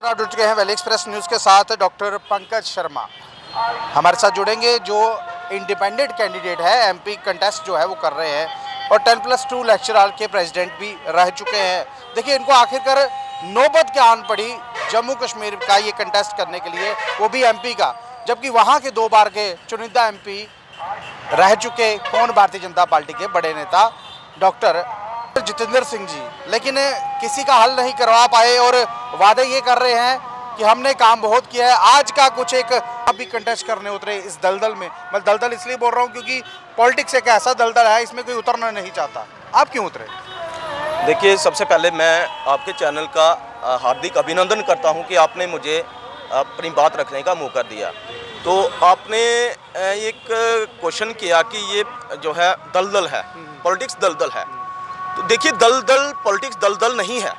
आप जुड़ चुके हैं वैली एक्सप्रेस न्यूज़ के साथ डॉक्टर पंकज शर्मा हमारे साथ जुड़ेंगे, जो इंडिपेंडेंट कैंडिडेट है, एमपी कंटेस्ट जो है वो कर रहे हैं और 10+2 लेक्चरर के प्रेसिडेंट भी रह चुके हैं। देखिए, इनको आखिरकार नौबत क्या आन पड़ी जम्मू कश्मीर का ये कंटेस्ट करने के लिए, वो भी एमपी का, जबकि वहाँ के 2 बार के चुनिंदा एमपी रह चुके कौन भारतीय जनता पार्टी के बड़े नेता डॉक्टर जितेंद्र सिंह जी, लेकिन किसी का हल नहीं करवा पाए और वादे ये कर रहे हैं कि हमने काम बहुत किया है। आज का कुछ एक अभी कंटेस्ट करने उतरे इस दलदल में। मैं दलदल इसलिए बोल रहा हूँ क्योंकि पॉलिटिक्स एक ऐसा दलदल है, इसमें कोई उतरना नहीं चाहता। आप क्यों उतरे? देखिए, सबसे पहले मैं आपके चैनल का हार्दिक अभिनंदन करता हूं कि आपने मुझे अपनी बात रखने का मौका दिया। तो आपने एक क्वेश्चन किया कि ये जो है दलदल है, पॉलिटिक्स दलदल है। तो देखिए, दलदल पॉलिटिक्स दलदल नहीं है,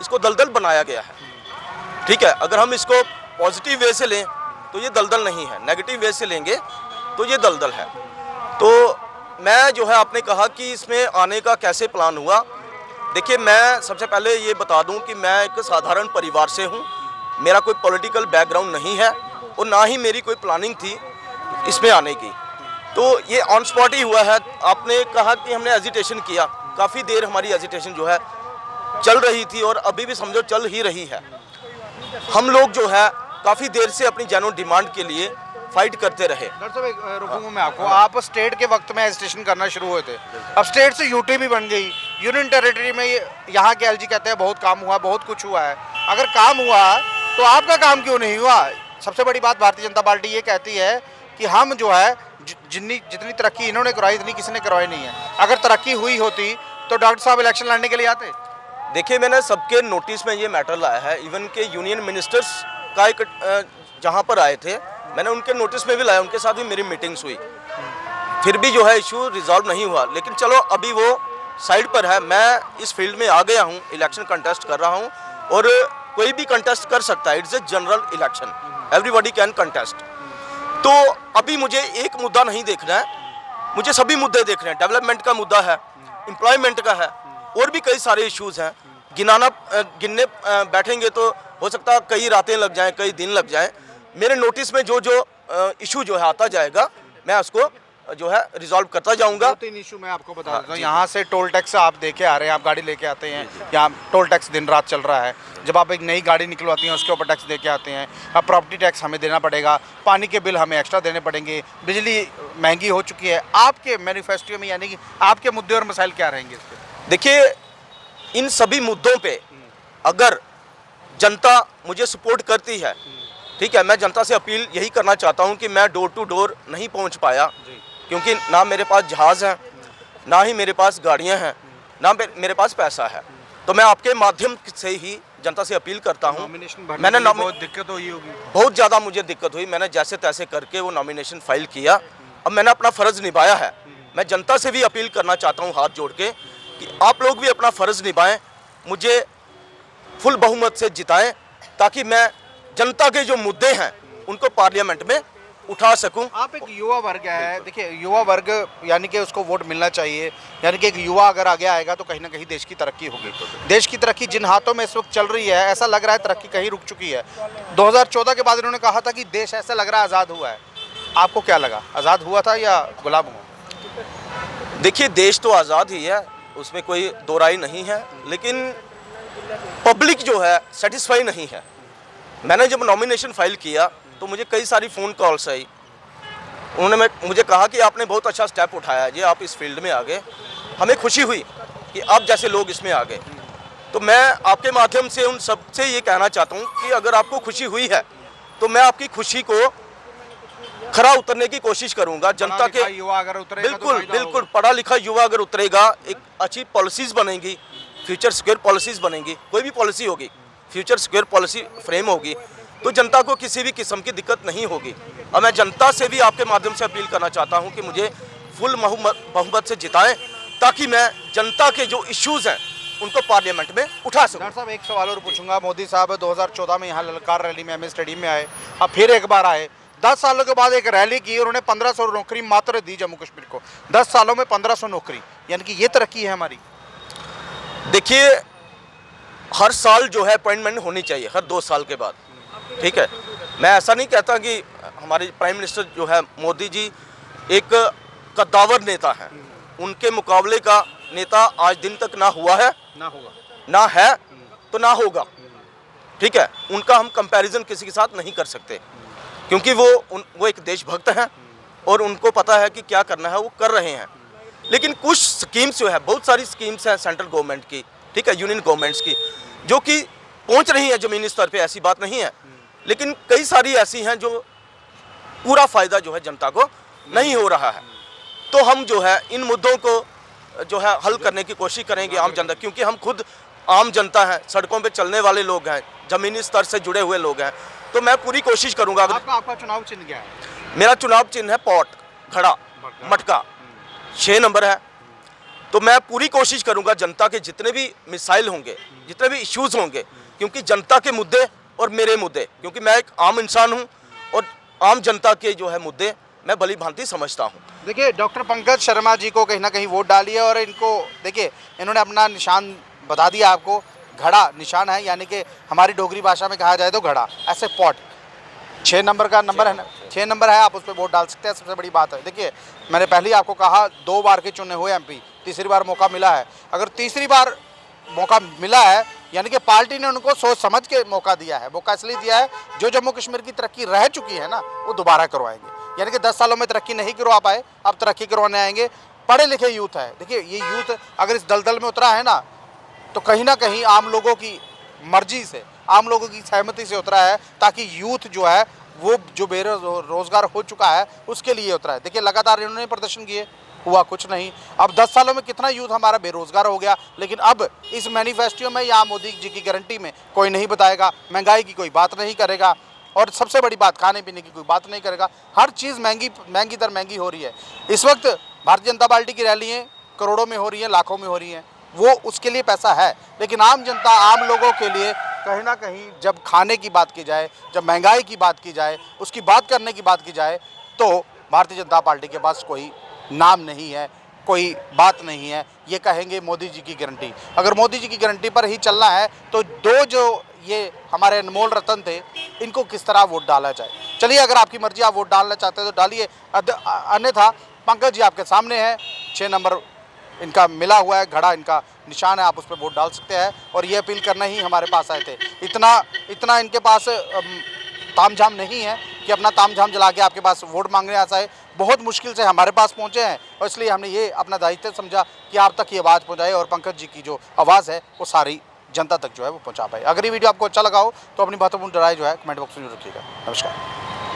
इसको दलदल बनाया गया है। ठीक है, अगर हम इसको पॉजिटिव वे से लें तो ये दलदल नहीं है, नेगेटिव वे से लेंगे तो ये दलदल है। तो मैं जो है, आपने कहा कि इसमें आने का कैसे प्लान हुआ। देखिए, मैं सबसे पहले ये बता दूं कि मैं एक साधारण परिवार से हूं, मेरा कोई पॉलिटिकल बैकग्राउंड नहीं है और ना ही मेरी कोई प्लानिंग थी इसमें आने की। तो ये ऑन स्पॉट ही हुआ है। आपने कहा कि हमने एजिटेशन किया, काफ़ी देर हमारी एजिटेशन जो है चल रही थी और अभी भी समझो चल ही रही है। हम लोग जो है काफ़ी देर से अपनी जेन्युइन डिमांड के लिए फाइट करते रहे। डॉक्टर साहब, रुकूंगा मैं आपको। आप स्टेट के वक्त में एजिटेशन करना शुरू हुए थे, अब स्टेट से यूटी भी बन गई, यूनियन टेरिटरी में यहाँ के एलजी कहते हैं बहुत काम हुआ, बहुत कुछ हुआ है। अगर काम हुआ तो आपका काम क्यों नहीं हुआ? सबसे बड़ी बात भारतीय जनता पार्टी ये कहती है कि हम जो है जितनी तरक्की इन्होंने करवाई इतनी किसी ने करवाई नहीं है। अगर तरक्की हुई होती तो डॉक्टर साहब इलेक्शन लड़ने के लिए आते? देखिए, मैंने सबके नोटिस में ये मैटर लाया है। इवन के यूनियन मिनिस्टर्स का एक जहाँ पर आए थे, मैंने उनके नोटिस में भी लाया, उनके साथ भी मेरी मीटिंग्स हुई, फिर भी जो है इशू रिजॉल्व नहीं हुआ। लेकिन चलो, अभी वो साइड पर है। मैं इस फील्ड में आ गया हूँ, इलेक्शन कंटेस्ट कर रहा हूँ और कोई भी कंटेस्ट कर सकता है। It's a general election, everybody can contest. तो अभी मुझे एक मुद्दा नहीं देखना है, मुझे सभी मुद्दे देखने हैं। डेवलपमेंट का मुद्दा है, एम्प्लॉयमेंट का है, और भी कई सारे इश्यूज़ हैं। गिनने बैठेंगे तो हो सकता है कई रातें लग जाएं, कई दिन लग जाएं। मेरे नोटिस में जो इशू जो है आता जाएगा, मैं उसको जो है रिजॉल्व करता जाऊंगा। 2-3 इशू मैं आपको बता देता हूँ। यहाँ से टोल टैक्स आप देके आ रहे हैं, आप गाड़ी लेके आते हैं, यहाँ टोल टैक्स दिन रात चल रहा है। जब आप एक नई गाड़ी निकलवाती हैं उसके ऊपर टैक्स देके आते हैं। अब प्रॉपर्टी टैक्स हमें देना पड़ेगा, पानी के बिल हमें एक्स्ट्रा देने पड़ेंगे, बिजली महंगी हो चुकी है। आपके मैनिफेस्टो में यानी कि आपके मुद्दे और मसाइल क्या रहेंगे इसके? देखिए, इन सभी मुद्दों पे अगर जनता मुझे सपोर्ट करती है, ठीक है, मैं जनता से अपील यही करना चाहता हूं कि मैं डोर टू डोर नहीं पहुंच पाया, क्योंकि ना मेरे पास जहाज़ हैं, ना ही मेरे पास गाड़ियां हैं, ना मेरे पास पैसा है। तो मैं आपके माध्यम से ही जनता से अपील करता हूं। मैंने बहुत दिक्कत हुई होगी, बहुत ज़्यादा मुझे दिक्कत हुई। मैंने जैसे तैसे करके वो नॉमिनेशन फाइल किया। अब मैंने अपना फ़र्ज़ निभाया है। मैं जनता से भी अपील करना चाहता हूँ हाथ जोड़ के कि आप लोग भी अपना फ़र्ज़ निभाएं, मुझे फुल बहुमत से जिताएं, ताकि मैं जनता के जो मुद्दे हैं उनको पार्लियामेंट में उठा सकूं। आप एक युवा वर्ग है, देखिए युवा वर्ग यानी कि उसको वोट मिलना चाहिए, यानी कि एक युवा अगर आगे आएगा तो कहीं ना कहीं देश की तरक्की होगी। देश की तरक्की जिन हाथों में इस वक्त चल रही है, ऐसा लग रहा है तरक्की कहीं रुक चुकी है। 2014 के बाद इन्होंने कहा था कि देश ऐसा लग रहा है आज़ाद हुआ है। आपको क्या लगा, आज़ाद हुआ था या गुलाम हुआ? देखिए, देश तो आज़ाद ही है, उसमें कोई दो राय नहीं है, लेकिन पब्लिक जो है सेटिस्फाई नहीं है। मैंने जब नॉमिनेशन फाइल किया तो मुझे कई सारी फ़ोन कॉल्स आई। उन्होंने मुझे कहा कि आपने बहुत अच्छा स्टेप उठाया है जी, आप इस फील्ड में आ गए, हमें खुशी हुई कि आप जैसे लोग इसमें आ गए। तो मैं आपके माध्यम से उन सब से ये कहना चाहता हूँ कि अगर आपको खुशी हुई है तो मैं आपकी खुशी को खरा उतरने की कोशिश करूँगा। जनता के युवा अगर उतरेगा, बिल्कुल पढ़ा लिखा युवा अगर उतरेगा, एक अच्छी पॉलिसीज़ बनेंगी, फ्यूचर सिक्योर पॉलिसीज़ बनेंगी, कोई भी पॉलिसी होगी फ्यूचर सिक्योर पॉलिसी फ्रेम होगी, तो जनता को किसी भी किस्म की दिक्कत नहीं होगी। और मैं जनता से भी आपके माध्यम से अपील करना चाहता हूं कि मुझे फुल बहुमत से जिताएं, ताकि मैं जनता के जो इश्यूज़ हैं उनको पार्लियामेंट में उठा सकूं। डॉक्टर साहब, एक सवाल और पूछूंगा। मोदी साहब 2014 में यहाँ ललकार रैली में एमए स्टेडियम में आए, अब फिर एक बार आए। 10 सालों के बाद एक रैली की, उन्होंने 1500 नौकरी मात्र दी जम्मू कश्मीर को। 10 सालों में 1500 नौकरी, यानी कि ये तरक्की है हमारी। देखिए, हर साल जो है अपॉइंटमेंट होनी चाहिए, हर 2 साल के बाद। ठीक है, मैं ऐसा नहीं कहता कि हमारे प्राइम मिनिस्टर जो है मोदी जी एक कद्दावर नेता हैं, उनके मुकाबले का नेता आज दिन तक ना हुआ है, ना है तो ना होगा। ठीक है, उनका हम कंपैरिजन किसी के साथ नहीं कर सकते, क्योंकि वो एक देशभक्त हैं और उनको पता है कि क्या करना है, वो कर रहे हैं। लेकिन कुछ स्कीम्स जो है, बहुत सारी स्कीम्स हैं सेंट्रल गवर्नमेंट की, ठीक है, यूनियन गवर्नमेंट्स की, जो कि पहुंच रही है ज़मीनी स्तर पे, ऐसी बात नहीं है। लेकिन कई सारी ऐसी हैं जो पूरा फ़ायदा जो है जनता को नहीं हो रहा है। तो हम जो है इन मुद्दों को जो है हल करने की कोशिश करेंगे आम जनता, क्योंकि हम खुद आम जनता हैं, सड़कों पे चलने वाले लोग हैं, ज़मीनी स्तर से जुड़े हुए लोग हैं। तो मैं पूरी कोशिश करूँगा। आपका चुनाव चिन्ह क्या है? मेरा चुनाव चिन्ह है पॉट, खड़ा, मटका, 6 नंबर है। तो मैं पूरी कोशिश करूंगा जनता के जितने भी मिसाइल होंगे, जितने भी इश्यूज होंगे, क्योंकि जनता के मुद्दे और मेरे मुद्दे, क्योंकि मैं एक आम इंसान हूं और आम जनता के जो है मुद्दे मैं भली भांति समझता हूं। देखिए, डॉक्टर पंकज शर्मा जी को कहीं ना कहीं वोट डालिए और इनको देखिए, इन्होंने अपना निशान बता दिया आपको, घड़ा निशान है, यानी कि हमारी डोगरी भाषा में कहा जाए तो घड़ा, ऐसे पॉट 6 नंबर का नंबर है ना, 6 नंबर है, आप उस पर वोट डाल सकते हैं। सबसे बड़ी बात है, देखिए मैंने पहले ही आपको कहा 2 बार के चुने हुए एमपी, तीसरी बार मौका मिला है। अगर तीसरी बार मौका मिला है, यानी कि पार्टी ने उनको सोच समझ के मौका दिया है। मौका इसलिए दिया है, जो जम्मू कश्मीर की तरक्की रह चुकी है ना, वो दोबारा करवाएंगे। यानी कि 10 सालों में तरक्की नहीं करवा पाए, अब तरक्की करवाने आएंगे। पढ़े लिखे यूथ है, देखिए ये यूथ अगर इस दलदल में उतरा है ना, तो कहीं ना कहीं आम लोगों की मर्जी से, आम लोगों की सहमति से उतरा है, ताकि यूथ जो है वो जो बेरोजगार हो चुका है उसके लिए उतरा है। देखिए लगातार इन्होंने प्रदर्शन किए, हुआ कुछ नहीं। अब 10 सालों में कितना यूथ हमारा बेरोजगार हो गया, लेकिन अब इस मैनिफेस्टो में या मोदी जी की गारंटी में कोई नहीं बताएगा, महंगाई की कोई बात नहीं करेगा, और सबसे बड़ी बात खाने पीने की कोई बात नहीं करेगा। हर चीज़ महंगी दर महंगी हो रही है। इस वक्त भारतीय जनता पार्टी की रैलियाँ करोड़ों में हो रही हैं, लाखों में हो रही हैं, वो उसके लिए पैसा है। लेकिन आम जनता, आम लोगों के लिए कहीं ना कहीं जब खाने की बात की जाए, जब महंगाई की बात की जाए, उसकी बात करने की बात की जाए, तो भारतीय जनता पार्टी के पास कोई नाम नहीं है, कोई बात नहीं है। ये कहेंगे मोदी जी की गारंटी। अगर मोदी जी की गारंटी पर ही चलना है तो जो ये हमारे अनमोल रतन थे, इनको किस तरह वोट डाला जाए। चलिए, अगर आपकी मर्जी, आप वोट डालना चाहते हैं तो डालिए, अन्यथा पंकज जी आपके सामने है, 6 नंबर इनका मिला हुआ है, घड़ा इनका निशान है, आप उस पर वोट डाल सकते हैं। और ये अपील करना ही हमारे पास आए थे। इतना इनके पास तामझाम नहीं है कि अपना तामझाम जला के आपके पास वोट मांगने आ जाए। बहुत मुश्किल से हमारे पास पहुंचे हैं, और इसलिए हमने ये अपना दायित्व समझा कि आप तक ये आवाज़ पहुंचाए और पंकज जी की जो आवाज़ है वो सारी जनता तक जो है वो पहुंचा पाए। अगर ये वीडियो आपको अच्छा लगा हो तो अपनी महत्वपूर्ण राय जो है कमेंट बॉक्स में जरूर रखिएगा। नमस्कार।